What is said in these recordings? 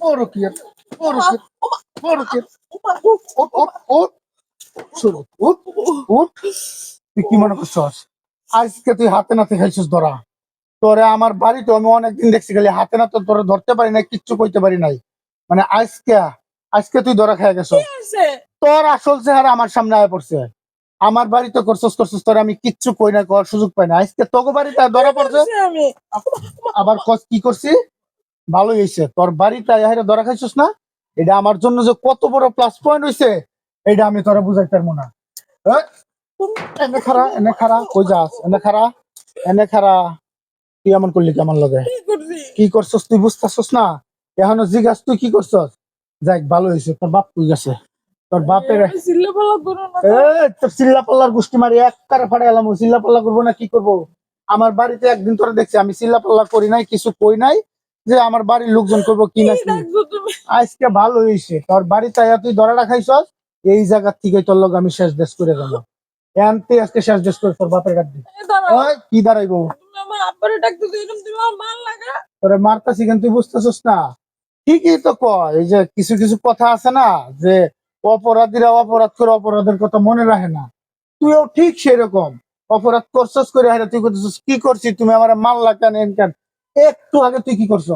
পরকীয়া পরকীয়া পরকীয়া ওঠ ওঠ ওঠ ওঠ শোনো ওঠ ওঠ তুই কি মনে করছস আজকে তুই হাতে নাতে খাইছিস ধরা তোরে আমার বাড়িতে আমি অনেকদিন দেখছি খালি হাতে নাতে তোরে ধরতে পারি নাই কিচ্ছু কইতে পারি নাই মানে আজকে আজকে তুই ধরা খেয়ে গেছ তোর আসল চেহারা আমার সামনে আয় পড়ছে আমার বাড়িতে করছস তোরে আমি কিচ্ছু কই না কর সুযোগ পাই না আজকে তোকে বাড়িতে ধরা পড়ছে আবার কস কি করছি ভালোই হয়েছে তোর বাড়িতে আইহারে ধরা খাইছিস না এটা আমার জন্য যে কত বড় প্লাস পয়েন্ট হইছে এটা আমি তোরা বুঝাইতে পারবো না এই, এনে খারা কই যাস এনে খারা তুই এমন করলি কেমন লাগে কি করছস তুই বুঝতেছস না এখনো জিজ্ঞাস তুই কি করছস যাক ভালো হয়েছে তোর বাপ কই গেছে তোর বাপের তোর চিল্লা পাল্লার গোষ্ঠী মারি একবারে ফাড়ে এলাম চিল্লা পাল্লা করবো না কি করবো আমার বাড়িতে একদিন তোরা দেখছি আমি চিল্লা পাল্লা করি নাই কিছু কই নাই যে আমার বাড়ির লোকজন করবো কি না আজকে ভালো হয়েছে তোর বাড়িতে তুই ধরা রাখাইছস এই জায়গা থেকে তোর লোক আমি শেষ দেশ করে যাবো এনতে আজকে শেষ দেশ করে তোর বাপের কাট কি দাঁড়াইবো তোরে মারতাছি কিন্তু তুই বুঝতেছস না ঠিকই তো কয় এই যে কিছু কিছু কথা আছে না যে অপরাধীরা অপরাধ করে অপরাধের কথা মনে রাখে না তুইও ঠিক সেরকম অপরাধ করছস করে হারে তুই করছিস কি করছিস তুমি আমার মারলা কেন কেন একটু আগে তুই কি করছস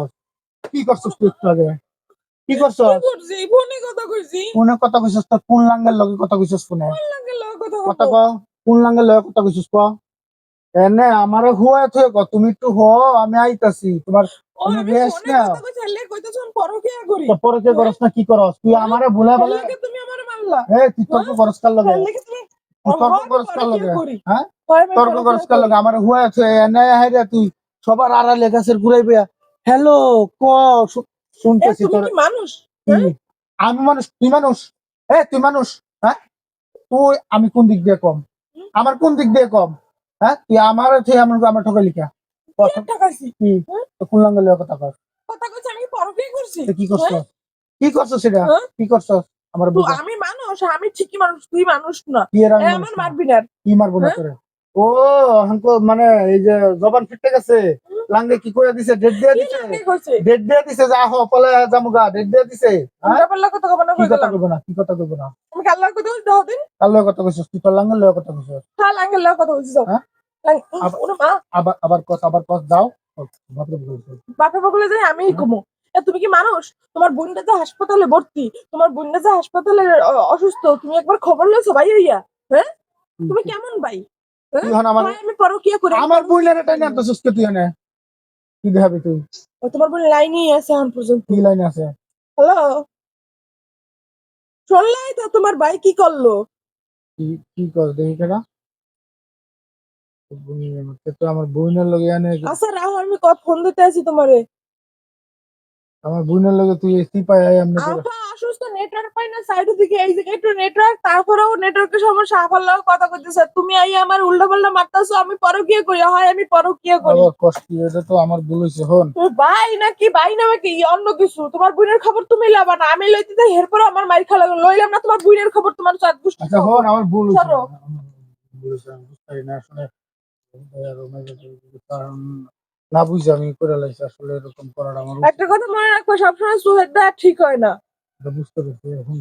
তুই একটু আগে কি করছস ফোনে কথা কইছস তো কোন লাঙ্গের লগে কথা কইছস ফোনে কথা ক কোন লাঙ্গের লগে কথা কইছস ক এনে আমারে হুয়া থে ক তুমি একটু হ আমি আইতাছি তোমার আমি রেস্ট না পরকে করস না কি করস তুই আমারে ভুলা বলে এই তুই তর্ক করস কার লগে তর্ক করস কার লগে হ্যাঁ তর্ক করস কার লগে আমারে হুয়া থে এনে হাইরা তুই সবার আড়ালে গাছের ঘুরাইবে হ্যালো ক শুনতেছি তোর মানুষ আমি মানুষ তুই মানুষ হ্যাঁ তুই আমি কোন দিক দিয়ে কম আমার কোন দিক দিয়ে কম হ্যাঁ তুই আমার আমার ঠকাই লিখা কি কোন লাঙ্গের লগে কথা কর কি করছো সেটা কি করছো আমার আমি মানুষ আমি ঠিকই মানুষ তুই মানুষ না আমার মারবি না কি মারবো না তোরে ও হাঙ্কো মানে এই যে জবান ফিটে গেছে লাঙ্গে কি কইয়া দিছে ডেট দিয়া দিছে যা হ পলে জামুগা ডেট দিয়া দিছে কথা কব না কি কথা কইব না তুমি কাল্লা কথা কইছ দাও দিন কাল্লা কথা কইছস তুই তোর লাঙ্গের লগে কথা কইছস হ্যাঁ লাঙ্গের লগে কথা কইছস হ্যাঁ আবার কস দাও বাপে বলে যায় আমি কমু তুমি কি মানুষ তোমার বোনটা যে হাসপাতালে ভর্তি তোমার বোনটা যে হাসপাতালে অসুস্থ তুমি একবার খবর লইছো ভাই হইয়া হ্যাঁ তুমি কেমন ভাই আমি পরকিয়া করি আমার বোনের এটা না তো সুস্থ তুই এনে কি দেখাবি তুই তোমার বোন লাইনেই আছে এখন পর্যন্ত কি লাইনে আছে হ্যালো শুনলাই তো তোমার ভাই কি করলো কি কর দেখি কেনা তো আমার বোনের লগে এনে আচ্ছা রাও আমি ফোন দিতে আছি তোমারে আমার বোনের লগে তুই এসি পাই আমি আপা অসুস্থ নেটওয়ার্ক পাই না সাইডের দিকে এই দিকে একটু নেটওয়ার্ক তারপরেও নেটওয়ার্কের সমস্যা আপার লগে কথা কইতেছে তুমি আই আমার উল্টা পাল্টা মারতাছো আমি পরকিয়া করি হয় আমি পরকিয়া করি কষ্ট এটা তো আমার ভুল হইছে হন ভাই নাকি ভাই নাকি অন্য কিছু তোমার বোনের খবর তুমি লাবা না আমি লইতে যাই এরপর আমার মাইর খালা লইলাম না তোমার বোনের খবর তোমার চাঁদ গুষ্টি আচ্ছা হন আমার ভুল হইছে না আসলে কারণ না বুঝে আমি করে লাইছি আসলে এরকম করার আমার একটা কথা মনে রাখবো সবসময় সুহেদ দা ঠিক হয় না বুঝতে পারছি এখন